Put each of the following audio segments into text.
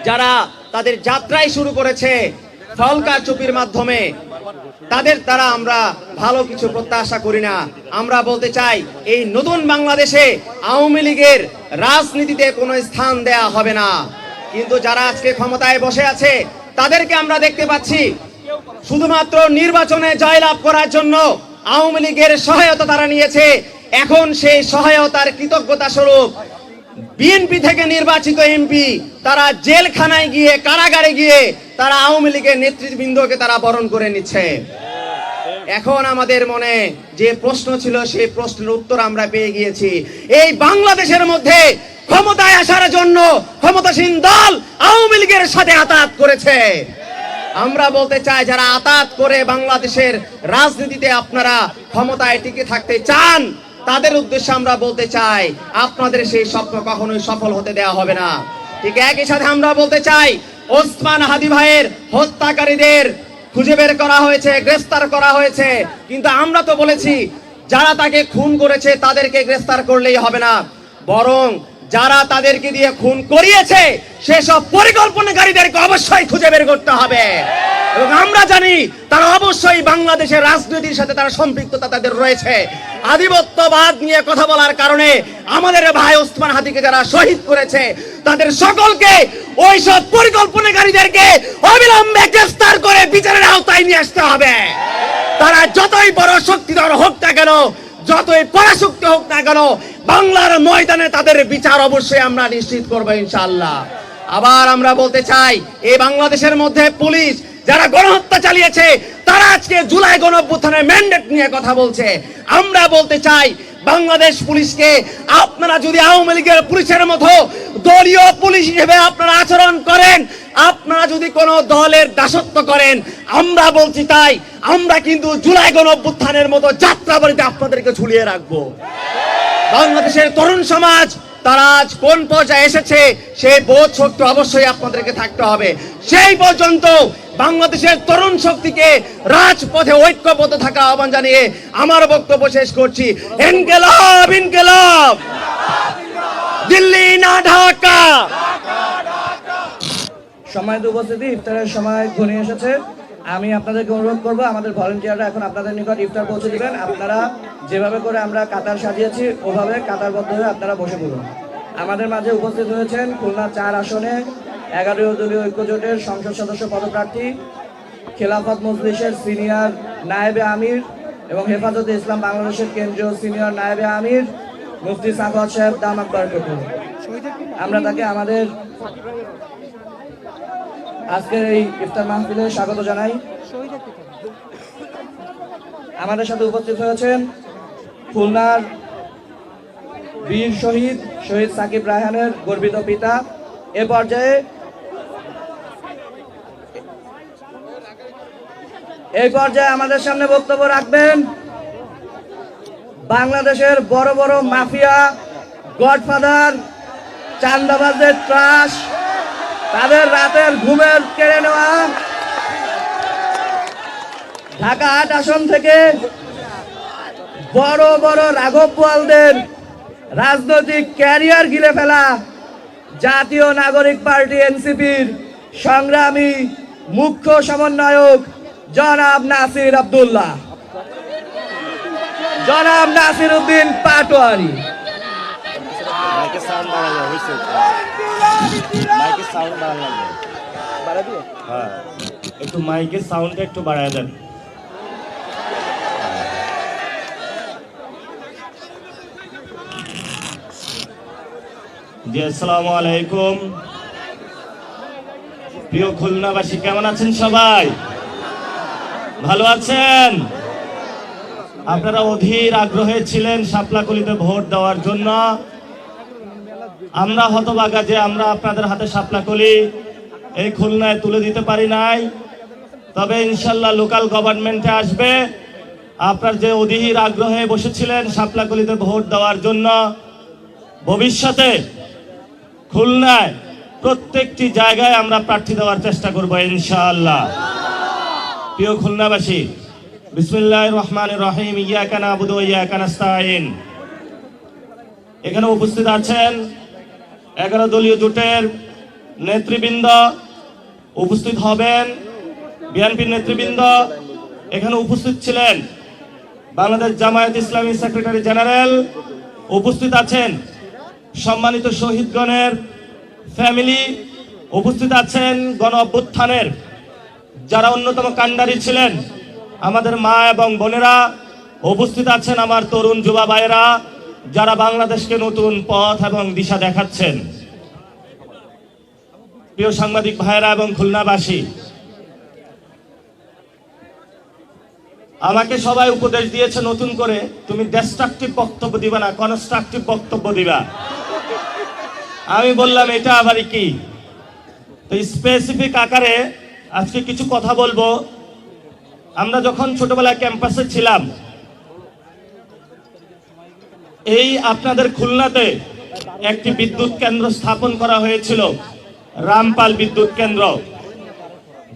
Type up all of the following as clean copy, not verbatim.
যারা তাদের যাত্রাই শুরু করেছে ফলকা চুপির মাধ্যমে, তাদের দ্বারা আমরা ভালো কিছু প্রত্যাশা করি না। আমরা বলতে চাই এই নতুন বাংলাদেশে আওয়ামী লীগের রাজনীতিতে কোনো স্থান দেয়া হবে না। কিন্তু যারা আজকে ক্ষমতায় বসে আছে তাদেরকে আমরা দেখতে পাচ্ছি শুধুমাত্র নির্বাচনে জয়লাভ করার জন্য আওয়ামী লীগের সহায়তা তারা নিয়েছে। এখন সেই সহায়তার কৃতজ্ঞতা স্বরূপ বিএনপি থেকে নির্বাচিত এমপি তারা জেলখানায় গিয়ে, কারাগারে গিয়ে তারা আওয়ামী লীগের নেতৃবৃন্দকে তারা বরণ করে নিচ্ছে। এখন আমাদের মনে যে প্রশ্ন ছিল সেই প্রশ্নের উত্তর আমরা পেয়ে গিয়েছি। এই বাংলাদেশের মধ্যে ক্ষমতায় আসার জন্য ক্ষমতাসীন দল আওয়ামী লীগের সাথে আতাত করেছে। আমরা বলতে চাই যারা আতাত করে বাংলাদেশের রাজনীতিতে আপনারা ক্ষমতায় টিকে থাকতে চান তাদের উদ্দেশ্যে আমরা বলতে চাই আপনাদের সেই স্বপ্ন কখনোই সফল হতে দেওয়া হবে না। ঠিক একই সাথে আমরা বলতে চাই ওসমান হাদি ভাইয়ের হত্যাকারীদের খুঁজে বের করা হয়েছে, গ্রেফতার করা হয়েছে, কিন্তু আমরা তো বলেছি যারা তাকে খুন করেছে তাদেরকে গ্রেফতার করলেই হবে না, বরং যারা তাদেরকে দিয়ে খুন করিয়েছে সেসব পরিকল্পনাকারীদেরকে অবশ্যই খুঁজে বের করতে হবে। এবং আমরা জানি তারা অবশ্যই বাংলাদেশের রাজনীতির সাথে তারা সম্পৃক্ততা তাদের রয়েছে। আধিপত্যবাদ নিয়ে কথা বলার কারণে আমাদের ভাই ওসমান হাদিকে যারা শহীদ করেছে তাদের সকলকে ওই সব পরিকল্পনাকারীদেরকে অবিলম্বে গ্রেফতার করে বিচারের আওতায় নিয়ে আসতে হবে। তারা যতই বড় শক্তিধর হোক না কেন, যতই পরাশক্তি হোক না কেন, বাংলার ময়দানে তাদের বিচার অবশ্যই আমরা নিশ্চিত করবো ইনশাআল্লাহ। আবার আমরা বলতে চাই এই বাংলাদেশের মধ্যে পুলিশ যারা গণহত্যা চালিয়েছে তারা আজকে জুলাই গণঅভ্যুত্থানের ম্যান্ডেট নিয়ে কথা বলছে। আমরা বলতে চাই বাংলাদেশ পুলিশকে আপনারা যদি আওয়ামী লীগের পুলিশের মতো দলীয় পুলিশ হিসেবে আপনারা আচরণ করেন, আপনারা যদি কোনো দলের দাসত্ব করেন, আমরা বলছি তাই আমরা কিন্তু জুলাই গণঅভ্যুত্থানের মতো যাত্রাবাড়িতে আপনাদেরকে ঝুলিয়ে রাখবো। বাংলাদেশের তরুণ সমাজ তারা আজ কোন পর্যায়ে এসেছে সেই বোধ শক্তি অবশ্যই আপনাদেরকে থাকতে হবে। সেই পর্যন্ত বাংলাদেশের তরুণ শক্তিকে রাজপথে ঐক্যবদ্ধ থাকা আহ্বান জানিয়ে আমার বক্তব্য শেষ করছি। ইনকিলাব ইনকিলাব, দিল্লি না ঢাকা। সম্মানিত উপস্থিতি, ইফতারের সময় ঘনিয়ে এসেছে। আমি আপনাদেরকে অনুরোধ করবো আমাদের ভলেন্টিয়াররা এখন আপনাদের নিকট ইফতার পৌঁছে দিবেন। আপনারা যেভাবে করে আমরা কাতার সাজিয়েছি ওভাবে কাতারবদ্ধ হয়ে আপনারা বসে পড়ুন। আমাদের মাঝে উপস্থিত হয়েছেন খুলনা ৪ আসনে 11 দলীয় ঐক্যজোটের সংসদ সদস্য পদপ্রার্থী, খেলাফত মজলিসের সিনিয়র নায়েবে আমির এবং হেফাজতে ইসলাম বাংলাদেশের কেন্দ্রীয় সিনিয়র নায়েবে আমির মুফতি সাখাওয়াত সাহেব দামাত বারকাতুহু। আমরা তাকে আমাদের আজকের এই ইফতার মাহফিলে স্বাগত জানাই। আমাদের সাথে উপস্থিত হয়েছেন খুলনার বীর শহীদ সাকিব রায়হানের গর্বিত পিতা। এ পর্যায়ে আমাদের সামনে বক্তব্য রাখবেন বাংলাদেশের বড় বড় মাফিয়া, গডফাদার, চান্দাবাজদের ত্রাস, তাদের রাতের ঘুমের কেড়ে নেওয়া, ঢাকা ৮ আসন থেকে বড় বড় রাঘব বোয়ালদের রাজনৈতিক ক্যারিয়ার গিলে ফেলা জাতীয় নাগরিক পার্টি এনসিপির সংগ্রামী মুখ্য সমন্বয়ক জনাব নাসির আব্দুল্লাহ, জনাব নাসির উদ্দিন পাটোয়ারি। একটু মাইকের সাউন্ডটা একটু বাড়ায় দেন। জি, আসসালামু আলাইকুম। প্রিয় খুলনাবাসী, কেমন আছেন সবাই? ভালো আছেন? আপনারা অধীর আগ্রহে ছিলেন শাপলাকলিতে ভোট দেওয়ার জন্য। আমরা হতভাগা যে আমরা আপনাদের হাতে শাপলাকলি এই খুলনায় তুলে দিতে পারি নাই। তবে ইনশাল্লাহ লোকাল গভর্নমেন্টে আসবে। আপনার যে অধীর আগ্রহে বসেছিলেন শাপলাকলিতে ভোট দেওয়ার জন্য, ভবিষ্যতে খুলনায় প্রত্যেকটি জায়গায় আমরা প্রার্থী দেওয়ার চেষ্টা করব ইনশাআল্লাহ। প্রিয় খুলনাবাসী, বিসমিল্লাহির রহমানির রহিম, ইয়াকা নাবুদু ওয়া ইয়াকা নাস্তাইন। এখানে উপস্থিত আছেন 11 দলীয় জোটের নেতৃবৃন্দ উপস্থিত হবেন। বিএনপির নেতৃবৃন্দ এখানে উপস্থিত ছিলেন। বাংলাদেশ জামায়াত ইসলামী সেক্রেটারি জেনারেল উপস্থিত আছেন। সম্মানিত শহীদগণের ফ্যামিলি উপস্থিত আছেন। গণ অভ্যুত্থানের যারা অন্যতম কাণ্ডারি ছিলেন আমাদের মা এবং বোনেরা উপস্থিত আছেন। আমার তরুণ যুবা ভাইয়েরা যারা বাংলাদেশকে নতুন পথ এবং দিশা দেখাচ্ছেন। প্রিয় সাংবাদিক ভাইয়েরা এবং খুলনাবাসী, আমাকে সবাই উপদেশ দিয়েছে নতুন করে, তুমি ডেস্ট্রাকটিভ বক্তব্য দিবা না, কনস্ট্রাকটিভ বক্তব্য দিবা। আমি বললাম এটা আবার কি? তো স্পেসিফিক আকারে আজকে কিছু কথা বলবো। আমরা যখন ছোটবেলায় ক্যাম্পাসে ছিলাম, এই আপনাদের খুলনাতে একটি বিদ্যুৎ কেন্দ্র স্থাপন করা হয়েছিল, রামপাল বিদ্যুৎ কেন্দ্র।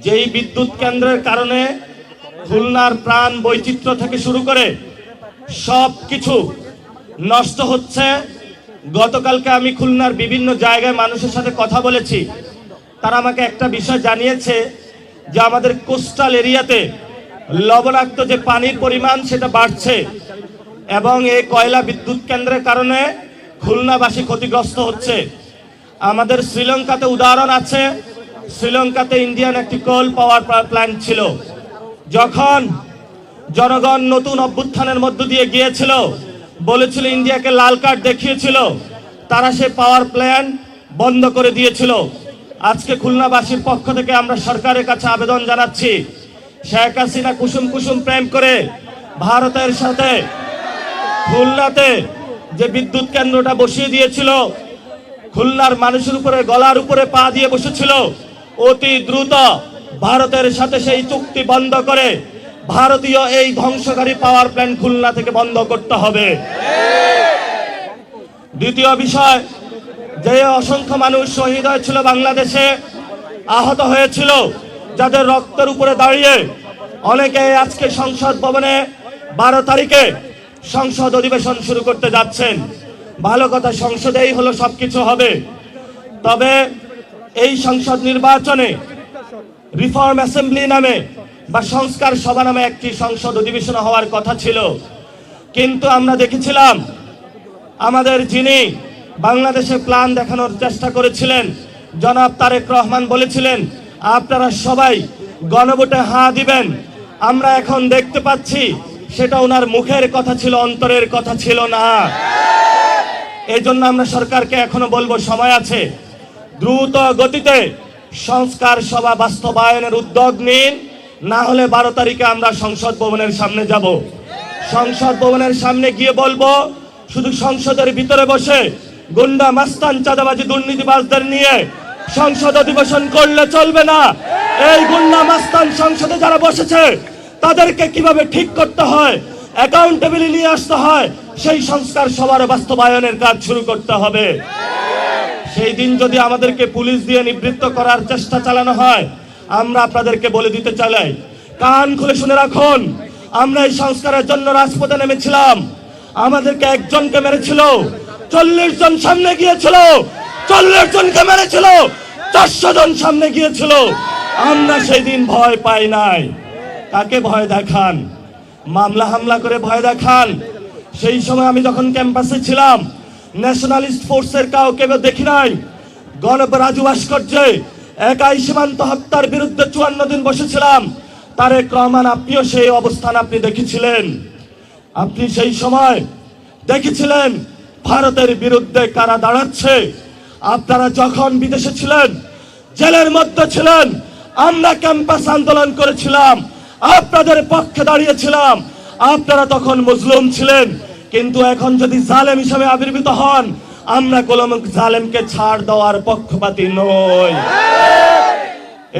যেই বিদ্যুৎ কেন্দ্রের কারণে খুলনার প্রাণ বৈচিত্র্য থেকে শুরু করে সব কিছু নষ্ট হচ্ছে। গতকালকে আমি খুলনার বিভিন্ন জায়গায় মানুষের সাথে কথা বলেছি। তারা আমাকে একটা বিষয় জানিয়েছে যে আমাদের কোস্টাল এরিয়াতে লবণাক্ত যে পানির পরিমাণ সেটা বাড়ছে এবং এই কয়লা বিদ্যুৎ কেন্দ্রের কারণে খুলনাবাসী ক্ষতিগ্রস্ত হচ্ছে। আমাদের শ্রীলঙ্কাতে উদাহরণ আছে। শ্রীলঙ্কাতে ইন্ডিয়ান একটি কোল পাওয়ার প্ল্যান্ট ছিল। যখন জনগণ নতুন অভ্যুত্থানের মধ্য দিয়ে গিয়েছিল, বলেছিল, ইন্ডিয়াকে লাল কার্ড দেখিয়েছিল, তারা সে পাওয়ার প্ল্যান্ট বন্ধ করে দিয়েছিল। আজকে খুলনাবাসীর পক্ষ থেকে আমরা সরকারের কাছে আবেদন জানাচ্ছি, শেখ হাসিনা কুসুম কুসুম প্রেম করে ভারতের সাথে খুলনাতে যে বিদ্যুৎ কেন্দ্রটা বসিয়ে দিয়েছিল, খুলনার মানুষের উপরে গলার উপরে পা দিয়ে বসেছিল, অতি দ্রুত ভারতের সাথে সেই চুক্তি বন্ধ করে ভারতীয় এই ধ্বংসকারী পাওয়ার প্ল্যান্ট খুলনা থেকে বন্ধ করতে হবে। দ্বিতীয় বিষয়, যে অসংখ্য মানুষ শহীদ হয়েছিল বাংলাদেশে, আহত হয়েছিল, যাদের রক্তের উপরে দাঁড়িয়ে অনেকে আজকে সংসদ ভবনে 12 তারিখে সংসদ অধিবেশন শুরু করতে যাচ্ছেন। ভালো কথা, সংসদেই হলো সবকিছু হবে। তবে এই সংসদ নির্বাচনে রিফর্ম অ্যাসেম্বলি নামে বা সংস্কার সভা নামে একটি সংসদ অধিবেশন হওয়ার কথা ছিল, কিন্তু আমরা দেখেছিলাম আমাদের যিনি বাংলাদেশে প্ল্যান দেখানোর চেষ্টা করেছিলেন জনাব তারেক রহমান বলেছিলেন আপনারা সবাই গণভোটে হ্যাঁ দিবেন। আমরা এখন দেখতে পাচ্ছি সেটা ওনার মুখের কথা ছিল, অন্তরের কথা ছিল না। এই জন্য আমরা সরকারকে এখনো বলবো, সময় আছে, দ্রুত গতিতে সংস্কার সভা বাস্তবায়নের উদ্যোগ নিন, না হলে 12 তারিখে আমরা সংসদ ভবনের সামনে যাব। সংসদ ভবনের সামনে গিয়ে বলবো, শুধু সংসদের ভিতরে বসে গুন্ডা মাস্তান চাঁদাবাজি দুর্নীতিবাজদের নিয়ে সংসদ অধিবেশন করলে চলবে না। এই গুন্ডা মাস্তান সংসদে যারা বসেছে তাদেরকে কিভাবে ঠিক করতে হয়, অ্যাকাউন্টেবিলিটি নিয়ে আসতে হয়, সেই সংস্কার সবার বাস্তবায়নের কাজ শুরু করতে হবে। সেই দিন যদি আমাদেরকে পুলিশ দিয়ে নিবৃত্ত করার চেষ্টা চালানো হয়, আমরা আপনাদেরকে বলে দিতে চাই, কান খুলে শুনে রাখুন, আমরা এই সংস্কারের জন্য রাজপথে নেমেছিলাম। আমাদেরকে একজনকে মেরেছিল, 40 জন সামনে গিয়েছিল, 40 জনকে মেরেছিল, 400 জন সামনে গিয়েছিল। আমরা সেই দিন ভয় পাই নাই। কাকে ভয় দেখান? মামলা হামলা করে ভয় দেখান। সেই সময় আমি যখন ক্যাম্পাসে ছিলাম, ন্যাশনালিস্ট ফোর্সের কাউকে দেখি নাই। রাজু ভাস্কর্যে একাই সীমান্ত হত্যার বিরুদ্ধে 54 দিন বসেছিলাম। তারেক রহমান, আপনিও সেই অবস্থান আপনি দেখেছিলেন। আপনি সেই সময় দেখেছিলেন ভারতের বিরুদ্ধে কারা দাঁড়াচ্ছে। আপনারা যখন বিদেশে ছিলেন, জেলের মধ্যে ছিলেন, আমরা ক্যাম্পাস আন্দোলন করেছিলাম, আপনাদের পক্ষে দাঁড়িয়েছিলাম। আপনারা তখন মজলুম ছিলেন, কিন্তু এখন যদি জালেম হিসেবে আবির্ভূত হন, আমরা কলম জালেমকে ছাড় দেওয়ার পক্ষপাতী নই।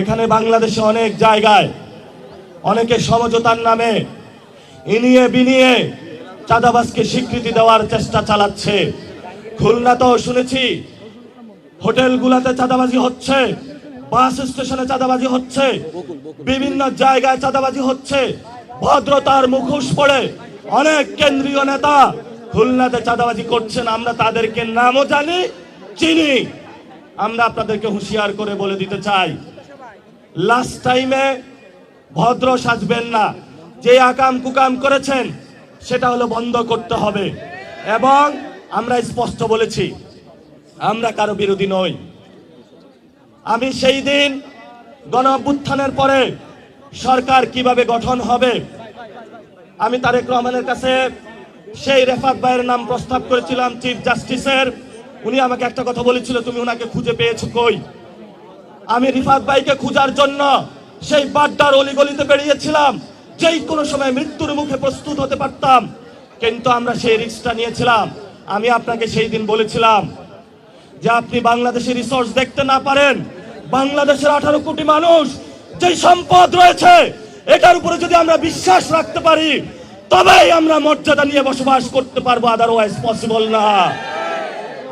এখানে বাংলাদেশে অনেক জায়গায় অনেকে সমঝোতার নামে ইনিয়ে বিনিয়ে চাঁদাবাজকে স্বীকৃতি দেওয়ার চেষ্টা চালাচ্ছে। খুলনাতেও শুনেছি হোটেলগুলোতে চাঁদাবাজি হচ্ছে, বাস স্টেশনে চাঁদাবাজি হচ্ছে, বিভিন্ন জায়গায় চাঁদাবাজি হচ্ছে। ভদ্রতার মুখোশ পড়ে অনেক কেন্দ্রীয় নেতা খুলনাতে চাঁদাবাজি করছেন। আমরা তাদেরকে নামও জানি, চিনি। আমরা আপনাদেরকে হুঁশিয়ার করে বলে দিতে চাই, লাস্ট টাইমে ভদ্র সাজবেন না। যে আকাম কুকাম করেছেন সেটা হলো বন্ধ করতে হবে। এবং আমরা স্পষ্ট বলেছি, আমরা কারো বিরোধী নই। আমি সেই দিন গণ অভ্যুত্থানের পরে সরকার কিভাবে গঠন হবে, আমি তারেক রহমানের কাছে সেই রেফাত ভাইয়ের নাম প্রস্তাব করেছিলাম, চিফ জাস্টিসের। উনি আমাকে একটা কথা বলেছিল, তুমি ওনাকে খুঁজে পেয়েছো কই? আমি রিফাত ভাইকে খোঁজার জন্য সেই বাড্ডার অলিগলিতে বেরিয়েছিলাম, যেই কোনো সময় মৃত্যুর মুখে প্রস্তুত হতে পারতাম, কিন্তু আমরা সেই রিস্কটা নিয়েছিলাম। আমি আপনাকে সেই দিন বলেছিলাম যে আপনি বাংলাদেশের রিসোর্স দেখতে না পারেন, বাংলাদেশের 18 কোটি মানুষ যেই সম্পদ রয়েছে এটার উপরে যদি আমরা বিশ্বাস রাখতে পারি তবেই আমরা মর্যাদা নিয়ে বসবাস করতে পারবো, আদারওয়াইজ পসিবল না।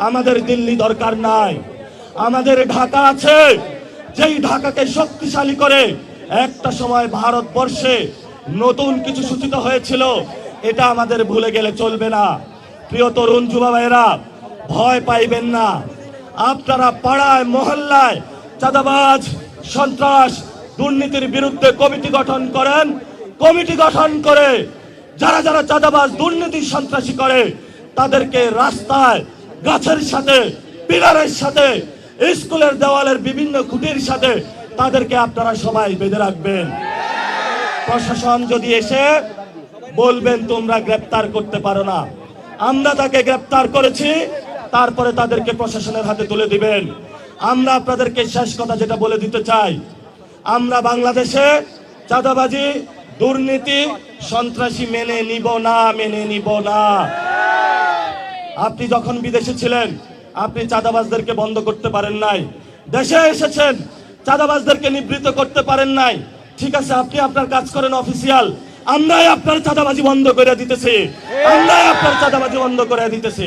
আমাদের দিল্লি দরকার নাই, আমাদের ঢাকা আছে, যেই ঢাকাকে শক্তিশালী করে একটা সময় ভারতবর্ষে নতুন কিছু সূচিত হয়েছিল, এটা আমাদের ভুলে গেলে চলবে না। প্রিয় তরুণ যুবা ভাইয়েরা, ভয় পাইবেন না। আপনারা পাড়ায় মহল্লায় চাঁদাবাজ, সন্ত্রাস, দুর্নীতির বিরুদ্ধে কমিটি গঠন করেন। কমিটি গঠন করে যারা যারা চাঁদাবাজ, দুর্নীতি, সন্ত্রাসী করে তাদেরকে রাস্তায় গাছের সাথে, পিলারের সাথে, স্কুলের দেওয়ালের বিভিন্ন খুঁটির সাথে তাদেরকে আপনারা সবাই বেঁধে রাখবেন। প্রশাসন যদি এসে বলবেন তোমরা গ্রেপ্তার করতে পারো না, আমরা তাকে গ্রেপ্তার করেছি, তারপরে তাদেরকে প্রশাসনের হাতে তুলে দিবেন। আমরা আপনাদেরকে শেষ কথা যেটা বলে দিতে চাই, আমরা বাংলাদেশে চাঁদাবাজি, দুর্নীতি, সন্ত্রাসী মেনে নিব না, মেনে নিব না। আপনি যখন বিদেশে ছিলেন আপনি চাঁদাবাজদেরকে বন্ধ করতে পারেন নাই, দেশে এসেছেন চাঁদাবাজদেরকে নিবৃত্ত করতে পারেন নাই। ঠিক আছে, আপনি আপনার কাজ করেন অফিসিয়াল, আমরাই আপনার চাঁদাবাজি বন্ধ করে দিতেছি, আমরাই আপনার চাঁদাবাজি বন্ধ করে দিতেছি।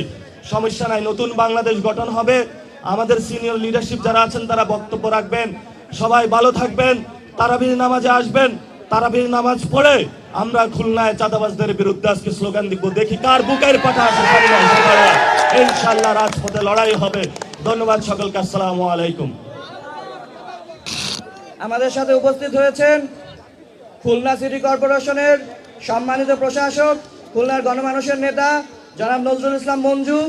সমস্যা নাই, নতুন বাংলাদেশ গঠন হবে। আমাদের সিনিয়র লিডারশিপ যারা আছেন তারা বক্তব্য রাখবেন। সবাই ভালো থাকবেন, তারাবির নামাজে আসবেন, তারাবির নামাজ পড়ে আমরা খুলনায় চাঁদাবাজদের বিরুদ্ধে আজকে স্লোগান দিব, দেখি কার বুকের পাটা আছে। ইনশাআল্লাহ রাজপথে লড়াই হবে। ধন্যবাদ সকলকে, আসসালামু আলাইকুম। আমাদের সাথে উপস্থিত হয়েছেন খুলনা সিটি কর্পোরেশনের সম্মানিত প্রশাসক, খুলনার গণমানুষের নেতা জনাব নজরুল ইসলাম মঞ্জু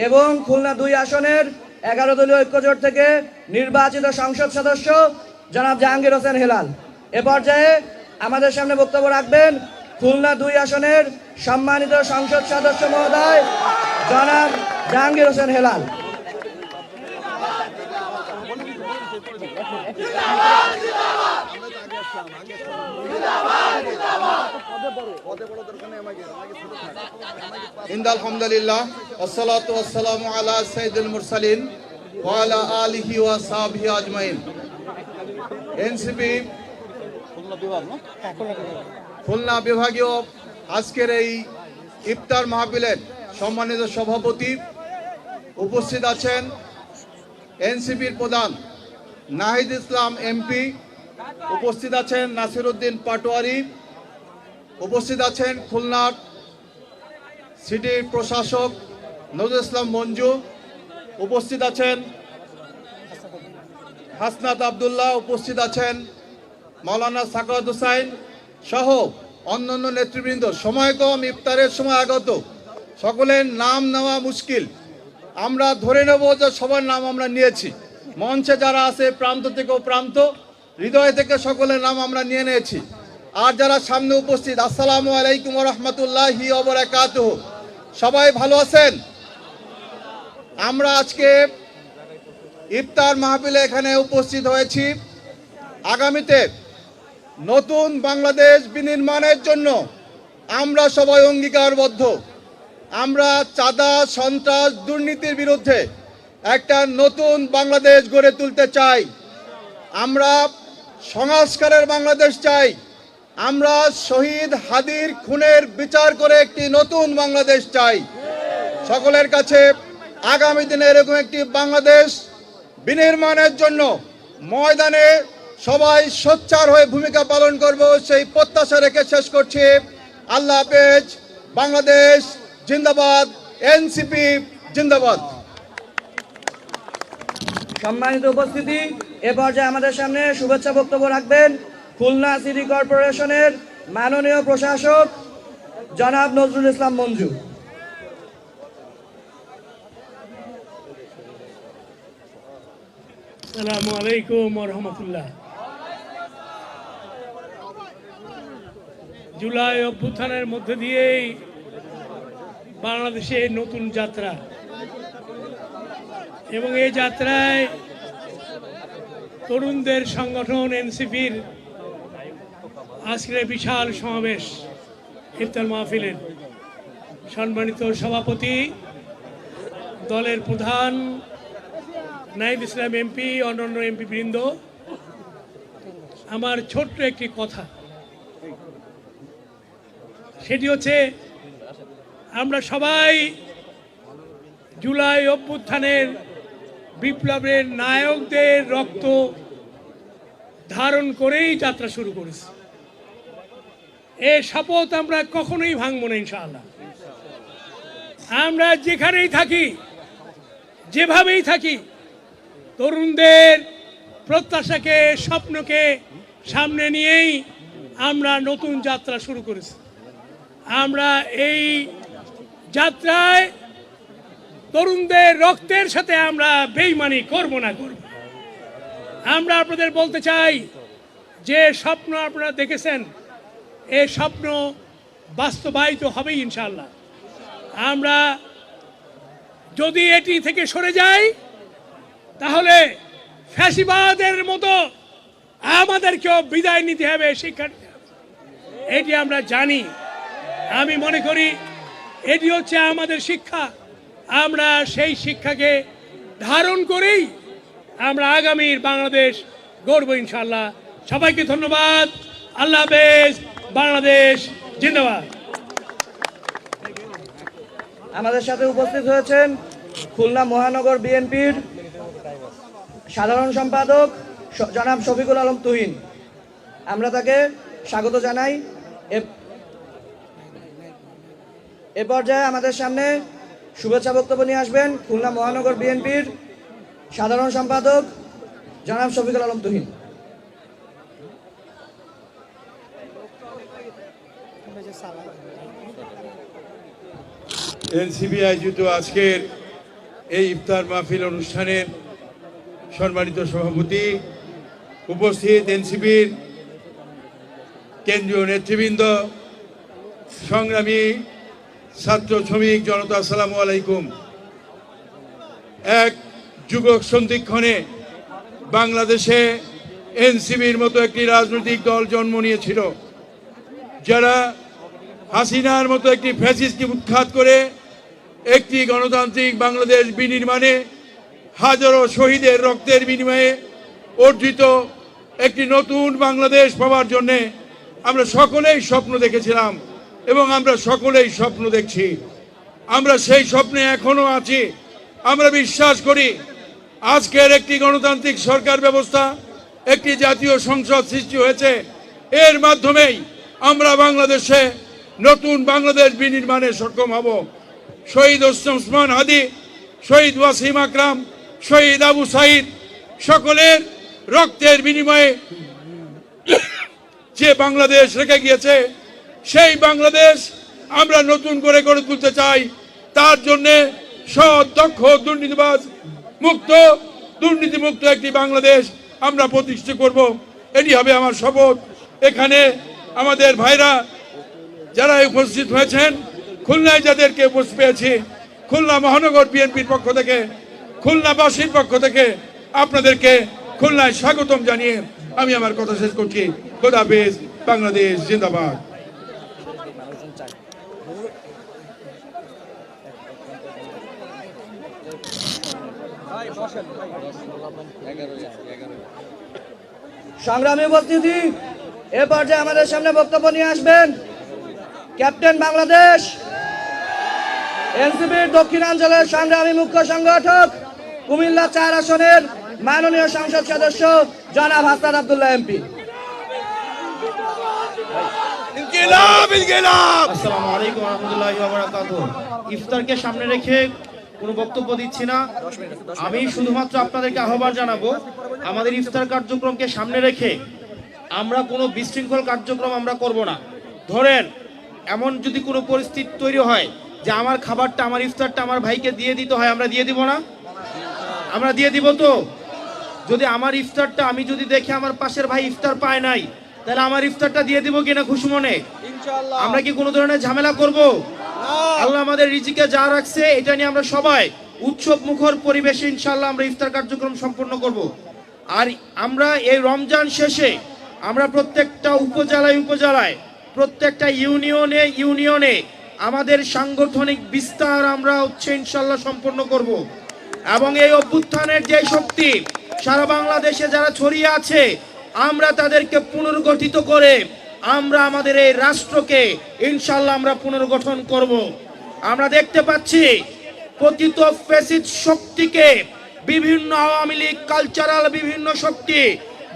এবং খুলনা 2 আসনের 11 দলীয় ঐক্যজোট থেকে নির্বাচিত সংসদ সদস্য জনাব জাহাঙ্গীর হোসেন হেলাল। এ পর্যায়ে আমাদের সামনে বক্তব্য রাখবেন খুলনা 2 আসনের সম্মানিত সংসদ সদস্য মহোদয় জনাব জাহাঙ্গীর হোসেন হেলাল। আলহামদুলিল্লাহ ওয়াসসালাতু ওয়াসসালামু আলা সাইয়্যিদিল মুরসালিন ওয়া আলা আলিহি ওয়া সাহবিহি আজমাইন। এনসিপি খুলনা বিভাগীয় আজকের এই ইফতার মাহফিলের সম্মানিত সভাপতি, উপস্থিত আছেন এনসিপির প্রধান নাহিদ ইসলাম এমপি, উপস্থিত আছেন নাসিরউদ্দিন পাটোয়ারি, উপস্থিত আছেন খুলনার সিটির প্রশাসক নজরুল ইসলাম মঞ্জু, উপস্থিত আছেন হাসনাত আব্দুল্লাহ, উপস্থিত আছেন মাওলানা সাকাওয়াত হোসাইন সহ অন্যান্য নেতৃবৃন্দ। সময় কম, ইফতারের সময় আগত, সকলের নাম নেওয়া মুশকিল। আমরা ধরে নেব যে সবার নাম আমরা নিয়েছি। মঞ্চে যারা আছে প্রান্ত থেকে প্রান্ত, হৃদয় থেকে সকলের নাম আমরা নিয়ে নিয়েছি। আর যারা সামনে উপস্থিত, আসসালামু আলাইকুম ওয়া রাহমাতুল্লাহি ওয়া বারাকাতুহু। সবাই ভালো আছেন? আমরা আজকে ইফতার মাহফিলে এখানে উপস্থিত হয়েছি আগামীতে নতুন বাংলাদেশ বিনির্মাণের জন্য। আমরা সবাই অঙ্গীকারবদ্ধ, আমরা চাঁদা, সন্ত্রাস, দুর্নীতির বিরুদ্ধে একটা নতুন বাংলাদেশ গড়ে তুলতে চাই। আমরা সংস্কারের বাংলাদেশ চাই। আমরা শহীদ হাদির খুনের বিচার করে একটি নতুন বাংলাদেশ চাই। সকলের কাছে আগামী দিনে এরকম একটি বাংলাদেশ বিনির্মাণের জন্য ময়দানে সবাই সোচ্চার হয়ে ভূমিকা পালন করব, সেই প্রত্যাশা রেখে শেষ করছি। আল্লাহ হাফেজ। বাংলাদেশ জিন্দাবাদ, এনসিপি জিন্দাবাদ। সম্মানিত উপস্থিতি, এ পর্যায়ে আমাদের সামনে শুভেচ্ছা বক্তব্য রাখবেন খুলনা সিটি কর্পোরেশনের মাননীয় প্রশাসক জনাব নজরুল ইসলাম মঞ্জু। আসসালামু আলাইকুম ওয়া রাহমাতুল্লাহ। জুলাই অভ্যুত্থানের মধ্য দিয়েই বাংলাদেশে নতুন যাত্রা, এবং এই যাত্রায় তরুণদের সংগঠন এনসিপির আজকের বিশাল সমাবেশ ইফতার মাহফিলের সম্মানিত সভাপতি, দলের প্রধান নাহিদ ইসলাম এমপি, অন্যান্য এমপি বৃন্দ, আমার ছোট্ট একটি কথা, সেটি হচ্ছে আমরা সবাই জুলাই অভ্যুত্থানের বিপ্লবের নায়কদের রক্ত ধারণ করেই যাত্রা শুরু করেছি। এ শপথ আমরা কখনোই ভাঙবো না ইনশাআল্লাহ। আমরা যেখানেই থাকি, যেভাবেই থাকি, তরুণদের প্রত্যাশাকে, স্বপ্নকে সামনে নিয়েই আমরা নতুন যাত্রা শুরু করেছি। আমরা এই যাত্রায় তরুণদের রক্তের সাথে আমরা বেইমানি করব না। আমরা আপনাদের বলতে চাই, যে স্বপ্ন আপনারা দেখেছেন, এই স্বপ্ন বাস্তবায়িত হবেই ইনশাআল্লাহ। আমরা যদি এটি থেকে সরে যাই, তাহলে ফ্যাসিবাদের মতো আমাদেরকেও বিদায় নিতে হবে, শিক্ষা নিতে হবে। এটি আমরা জানি। আমি মনে করি এটি হচ্ছে আমাদের শিক্ষা। আমরা সেই শিক্ষাকে ধারণ করেই আমরা আগামীর বাংলাদেশ গড়ব ইনশাআল্লাহ। সবাইকে ধন্যবাদ। আল্লাহ হাফেজ। বাংলাদেশ জিন্দাবাদ। আমাদের সাথে উপস্থিত হয়েছেন খুলনা মহানগর বিএনপির সাধারণ সম্পাদক জনাব শফিকুল আলম তুহিন। আমরা তাকে স্বাগত জানাই। এ পর্যায়ে আমাদের সামনে শুভেচ্ছা বক্তব্য নিয়ে আসবেন খুলনা মহানগর বিএনপির সাধারণ সম্পাদক জনাব শফিকুল আলম তুহিন। এনসিপি আয়োজিত আজকের এই ইফতার মাহফিল অনুষ্ঠানের সম্মানিত সভাপতি, উপস্থিত এনসিপির কেন্দ্রীয় নেতৃবৃন্দ, সংগ্রামী ছাত্র শ্রমিক জনতা, আসসালামু আলাইকুম। এক যুগ সন্ধিক্ষণে বাংলাদেশে এনসিপির মতো একটি রাজনৈতিক দল জন্ম নিয়েছিল, যারা হাসিনার মতো একটি ফ্যাসিস্টকে উৎখাত করে একটি গণতান্ত্রিক বাংলাদেশ বিনির্মাণে হাজারো শহীদের রক্তের বিনিময়ে অর্জিত একটি নতুন বাংলাদেশ পাওয়ার জন্যে আমরা সকলেই স্বপ্ন দেখেছিলাম এবং আমরা সকলেই স্বপ্ন দেখছি। আমরা সেই স্বপ্নে এখনো আছি। আমরা বিশ্বাস করি আজকের একটি গণতান্ত্রিক সরকার ব্যবস্থা, একটি জাতীয় সংসদ সৃষ্টি হয়েছে, এর মাধ্যমেই আমরা বাংলাদেশে নতুন বাংলাদেশ বিনির্মাণে সক্ষম হব। শহীদ ওসমান হাদি, শহীদ ওয়াসিম আকরাম, শহীদ আবু সাইদ সকলের রক্তের বিনিময়ে যে বাংলাদেশ রেখে গিয়েছে, সেই বাংলাদেশ আমরা নতুন করে গড়ে তুলতে চাই। তার জন্যে সৎ, দক্ষ, দুর্নীতিমুক্ত একটি বাংলাদেশ আমরা প্রতিষ্ঠা করব। এটি হবে আমার শপথ। এখানে আমাদের ভাইরা যারা উপস্থিত হয়েছেন, খুলনায় যাদেরকে উপস্থিত পেয়েছি, খুলনা মহানগর বিএনপির পক্ষ থেকে, খুলনাবাসীর পক্ষ থেকে আপনাদেরকে খুলনায় স্বাগতম জানিয়ে আমি আমার কথা শেষ করছি। খোদা হাফেজ। বাংলাদেশ জিন্দাবাদ। সংগ্রামী উপস্থিতি, এ পর্যায়ে আমাদের সামনে বক্তব্য নিয়ে আসবেন ক্যাপ্টেন বাংলাদেশ, এনসিপির দক্ষিণাঞ্চলের সংগ্রামী মুখ্য সংগঠক, কুমিল্লা 4 আসনের মাননীয় সংসদ সদস্য জনাব হাসান আব্দুল্লাহ এমপি। আসসালামু আলাইকুম ওয়া রাহমাতুল্লাহি ওয়া বারাকাতুহু। ইফতারকে সামনে রেখে কোনো বক্তব্য দিচ্ছি না। আমি শুধুমাত্র আপনাদেরকে আহ্বান জানাবো, আমাদের ইফতার কার্যক্রমকে সামনে রেখে আমরা কোনো বিশৃঙ্খল কার্যক্রম আমরা করব না। ধরেন এমন যদি কোনো পরিস্থিতি তৈরি হয় যে আমার খাবারটা, আমার ইফতারটা আমার ভাইকে দিয়ে দিতে হয়, আমরা দিয়ে দিব না? আমরা দিয়ে দিব তো? যদি আমার ইফতারটা আমি যদি দেখি আমার পাশের ভাই ইফতার পায় নাই, তাহলে আমার ইফতারটা দিয়ে দিব কিনা খুশি মনে? আমরা কি কোনো ধরনের ঝামেলা করব? আল্লাহ আমাদের রিজিকে যা রাখছে এটা নিয়ে আমরা সবাই উৎসব মুখর পরিবেশে ইনশাআল্লাহ আমরা ইফতার কার্যক্রম সম্পন্ন করব। আর আমরা এই রমজান শেষে আমরা প্রত্যেকটা উপজেলায় প্রত্যেকটা ইউনিয়নে আমাদের সাংগঠনিক বিস্তার আমরা ইনশাআল্লাহ সম্পন্ন করব। এবং এই অভ্যুত্থানের যে শক্তি সারা বাংলাদেশে যারা ছড়িয়ে আছে, আমরা তাদেরকে পুনর্গঠিত করে আমরা আমাদের এই রাষ্ট্রকে ইনশাআল্লাহ আমরা পুনর্গঠন করব। আমরা দেখতে পাচ্ছি পতিত ফ্যাসিস্ট শক্তিকে বিভিন্ন আওয়ামী লীগ কালচারাল বিভিন্ন শক্তি,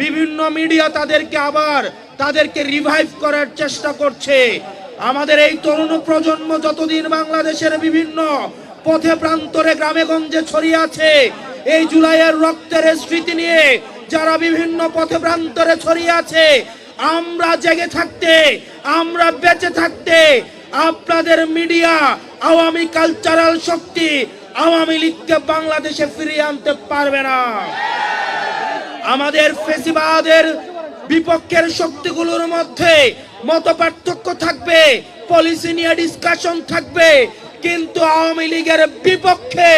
বিভিন্ন মিডিয়া তাদেরকে রিভাইভ করার চেষ্টা করছে। আমাদের এই তরুণ প্রজন্ম যতদিন বাংলাদেশের বিভিন্ন পথে প্রান্তরে গ্রামে গঞ্জে ছড়িয়ে আছে, এই জুলাইয়ের রক্তের স্মৃতি নিয়ে যারা বিভিন্ন পথে প্রান্তরে ছড়িয়ে আছে, আমরা জেগে থাকতে, আমরা বেঁচে থাকতে আপনাদের মিডিয়া আওয়ামী কালচারাল শক্তি আওয়ামী লীগকে বাংলাদেশে ফিরিয়ে আনতে পারবে না। আমাদের ফেসিবাদের বিপক্ষের শক্তিগুলোর মধ্যে মতপার্থক্য থাকবে, পলিসি নিয়ে ডিসকাশন থাকবে, কিন্তু আওয়ামী লীগের বিপক্ষে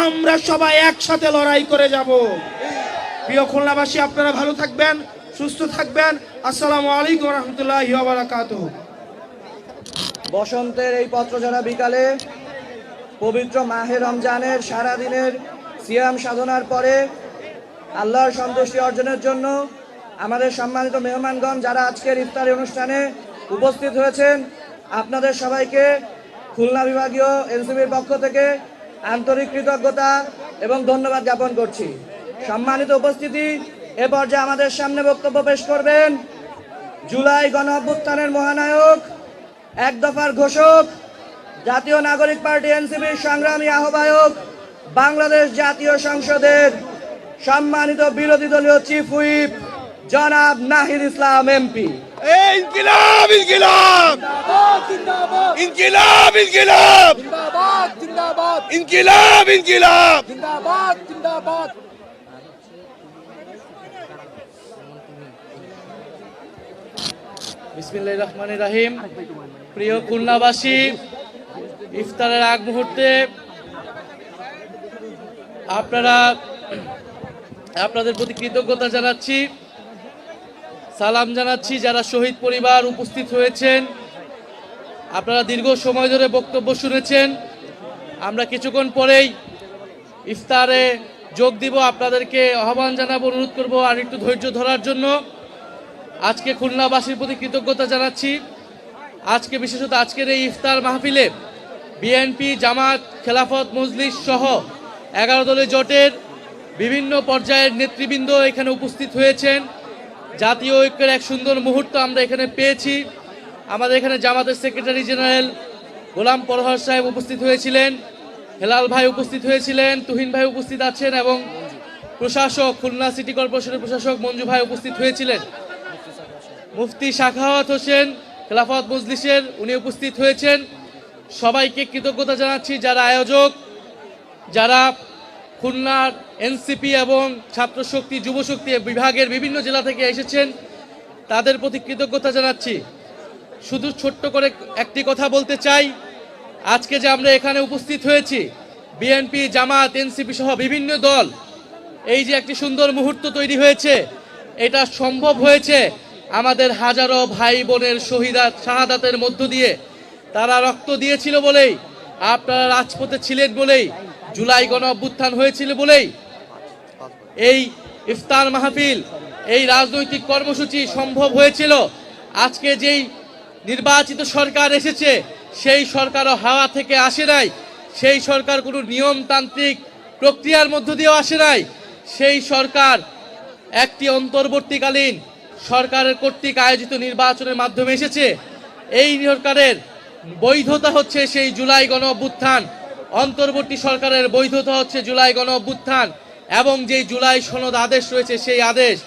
আমরা সবাই একসাথে লড়াই করে যাব। প্রিয় খুলনাবাসী, আপনারা ভালো থাকবেন, সুস্থ থাকবেন। আসসালামু আলাইকুম ওয়া রাহমাতুল্লাহি ওয়া বারাকাতুহু। বসন্তের এই পত্রঝরা বিকালে পবিত্র মাহে রমজানের সারাদিনের সিয়াম সাধনার পরে আল্লাহর সন্তুষ্টি অর্জনের জন্য আমাদের সম্মানিত মেহমানগণ যারা আজকের ইফতারি অনুষ্ঠানে উপস্থিত হয়েছেন, আপনাদের সবাইকে খুলনা বিভাগীয় এনসিপির পক্ষ থেকে আন্তরিক কৃতজ্ঞতা এবং ধন্যবাদ জ্ঞাপন করছি। সম্মানিত উপস্থিতি, এ পর্যায়ে আমাদের সামনে বক্তব্য পেশ করবেন জুলাই গণ অভ্যুত্থানের মহানায়ক, এক দফার ঘোষক, জাতীয় নাগরিক পার্টি এনসিপির সংগ্রামী আহ্বায়ক, বাংলাদেশ জাতীয় সংসদের সম্মানিত বিরোধী দলীয় চিফ হুইপ জনাব নাহিদ ইসলাম এমপি। ইনকিলাব ইনকিলাব ইনকিলাব ইনকিলাব ইনকিলাব ইনকিলাব। বিসমিল্লাহির রহমানির রহিম। প্রিয় খুলনাবাসী, ইফতারের আগ মুহূর্তে আপনাদের প্রতি কৃতজ্ঞতা জানাচ্ছি, সালাম জানাচ্ছি যারা শহীদ পরিবার উপস্থিত হয়েছেন। আপনারা দীর্ঘ সময় ধরে বক্তব্য শুনেছেন। আমরা কিছুক্ষণ পরেই ইফতারে যোগ দিব। আপনাদেরকে আহ্বান জানাবো, অনুরোধ করব আর একটু ধৈর্য ধরার জন্য। আজকে খুলনাবাসীর প্রতি কৃতজ্ঞতা জানাচ্ছি। আজকে বিশেষত আজকের এই ইফতার মাহফিলে বিএনপি, জামাত, খেলাফত মজলিস সহ 11 দলীয় জোটের বিভিন্ন পর্যায়ের নেতৃবৃন্দ এখানে উপস্থিত হয়েছেন। জাতীয় ঐক্যের এক সুন্দর মুহূর্ত আমরা এখানে পেয়েছি। আমাদের এখানে জামাতের সেক্রেটারি জেনারেল গোলাম পরহার সাহেব উপস্থিত হয়েছিলেন, হেলাল ভাই উপস্থিত হয়েছিলেন, তুহিন ভাই উপস্থিত আছেন এবং প্রশাসক, খুলনা সিটি কর্পোরেশনের প্রশাসক মঞ্জু ভাই উপস্থিত হয়েছিলেন। মুফতি সাখাওয়াত হোসেন খেলাফত মজলিসের, উনি উপস্থিত হয়েছেন। সবাইকে কৃতজ্ঞতা জানাচ্ছি। যারা আয়োজক, যারা খুলনার এনসিপি এবং ছাত্রশক্তি, যুবশক্তি বিভাগের বিভিন্ন জেলা থেকে এসেছেন, তাদের প্রতি কৃতজ্ঞতা জানাচ্ছি। শুধু ছোট্ট করে একটি কথা বলতে চাই, আজকে যে আমরা এখানে উপস্থিত হয়েছি, বিএনপি, জামাত, এনসিপি সহ বিভিন্ন দল, এই যে একটি সুন্দর মুহূর্ত তৈরি হয়েছে, এটা সম্ভব হয়েছে আমাদের হাজারো ভাই বোনের শাহাদাতের মধ্য দিয়ে। তারা রক্ত দিয়েছিল বলেই, আপনারা রাজপথে ছিলেন বলেই, জুলাই গণ অভ্যুত্থান হয়েছিল বলেই এই ইফতার মাহফিল, এই রাজনৈতিক কর্মসূচি সম্ভব হয়েছিল। আজকে যেই নির্বাচিত সরকার এসেছে, সেই সরকারও হাওয়া থেকে আসে নাই, সেই সরকার কোনো নিয়মতান্ত্রিক প্রক্রিয়ার মধ্য দিয়েও আসে নাই। সেই সরকার একটি অন্তর্বর্তীকালীন সরকারের কর্তৃক আয়োজিত নির্বাচনের মাধ্যমে এসেছে। এই সরকারের বৈধতা হচ্ছে সেই জুলাই গণ অভ্যুত্থান, অন্তর্বর্তী সরকারের বৈধতা হচ্ছে জুলাই গণ অভ্যুত্থান এবং যে জুলাই সনদ আদেশ রয়েছে সেই আদেশ,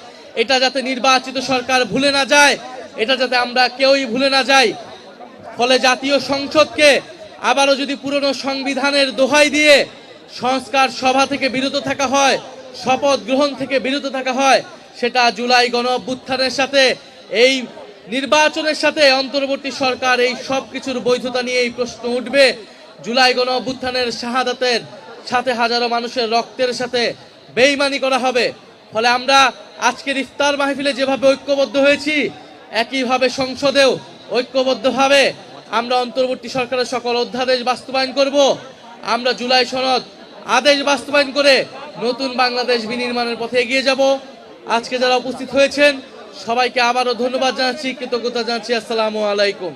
এটা যাতে নির্বাচিত সরকার ভুলে না যায়, এটা যাতে আমরা কেউই ভুলে না যাই। ফলে জাতীয় সংসদকে আবারও যদি পুরনো সংবিধানের দোহাই দিয়ে সংস্কার সভা থেকে বিরত থাকা হয়, শপথ গ্রহণ থেকে বিরত থাকা হয়, সেটা জুলাই গণ অভ্যুত্থানের সাথে এই নির্বাচনের সাথে অন্তর্বর্তী সরকার এই সব কিছুর বৈধতা নিয়ে এই প্রশ্ন উঠবে। জুলাই গণ অভ্যুত্থানের শাহাদাতের সাথে হাজারো মানুষের রক্তের সাথে বেইমানি করা হবে। ফলে আমরা আজকের ইফতার মাহফিলে যেভাবে ঐক্যবদ্ধ হয়েছি, একইভাবে সংসদেও ঐক্যবদ্ধভাবে আমরা অন্তর্বর্তী সরকারের সকল অধ্যাদেশ বাস্তবায়ন করব। আমরা জুলাই সনদ আদেশ বাস্তবায়ন করে নতুন বাংলাদেশ বিনির্মাণের পথে এগিয়ে যাব। আজকে যারা উপস্থিত হয়েছেন সবাইকে আবারও ধন্যবাদ জানাচ্ছি, কৃতজ্ঞতা জানাচ্ছি। আসসালামু আলাইকুম।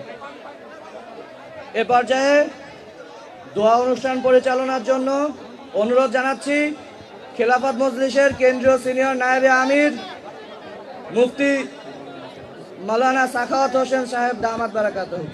এ পর্যায়ে দোয়া অনুষ্ঠান পরিচালনার জন্য অনুরোধ জানাচ্ছি খেলাফত মজলিসের কেন্দ্রীয় সিনিয়র নায়েবে আমির মুফতি মাওলানা সাখাওয়াত হোসেন সাহেব দামাত বারাকাতুহু।